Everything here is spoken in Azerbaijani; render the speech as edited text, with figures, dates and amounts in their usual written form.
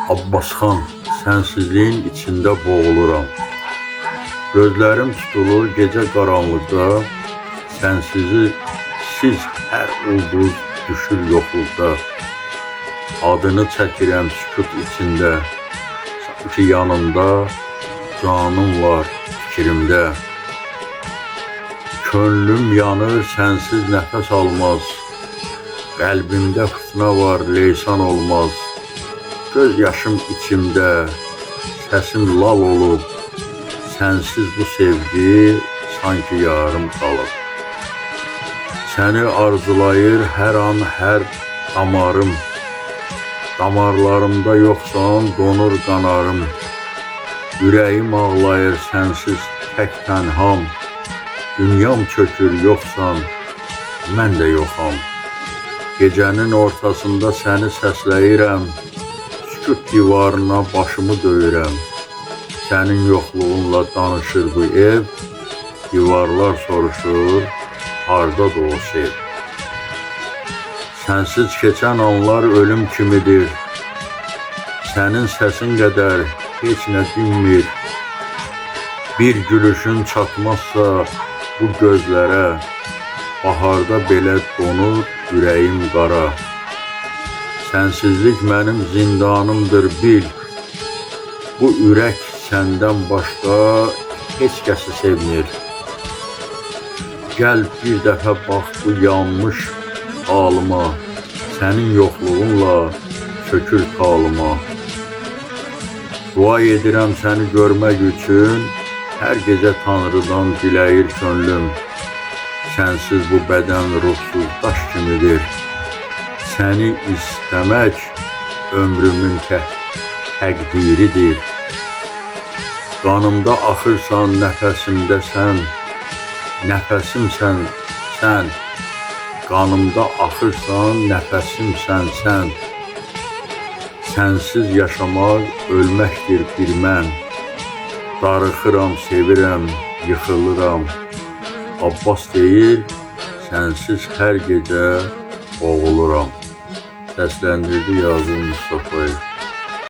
Abbasxan, sənsizliyin içində boğuluram. Gözlərim tutulur gecə qaranlıqda, siz hər ulduz düşür yoxluqda. Adını çəkirəm sükut içində, sanki yanımda canım var fikrimdə. Könlüm yanır, sənsiz nəfəs almaz, qəlbimdə fitnə var, leysan olmaz. Göz yaşım içimdə, səsim lal olub, sənsiz bu sevgi sanki yarım qalıb. Səni arzulayır hər an, hər damarım, damarlarımda yoxsan donur qanarım. Ürəyim ağlayır sənsiz tək tənham, dünyam çökür yoxsan, mən də yoxam. Gecənin ortasında səni səsləyirəm, sükut divarına başımı döyürəm. Sənin yoxluğunla danışır bu ev, divarlar soruşur, hardadır o sev. Sənsiz keçən anlar ölüm kimidir, sənin səsin qədər heç nə dinmir. Bir gülüşün çatmazsa bu gözlərə, baharda belə donur ürəyim qara. Sənsizlik mənim zindanımdır bil, bu ürək səndən başqa heç kəsi sevmir. Gəl bir dəfə bax bu yanmış halıma, sənin yoxluğunla çökür talıma. Dua edirəm səni görmək üçün, hər gecə Tanrıdan diləyir könlüm. Sənsiz bu bədən ruhsuz daş kimidir, səni istəmək ömrümün təqdiridir. Qanımda axırsan, nəfəsimdə sən, nəfəsimsən sən. Qanımda axırsan, nəfəsimsən sən. Sənsiz yaşamaq ölməkdir bir mən. Darıxıram, sevirəm, yıxılıram. Abbas deyir, sənsiz hər gecə boğuluram. Səsləndirdi Yazım Mustafayev.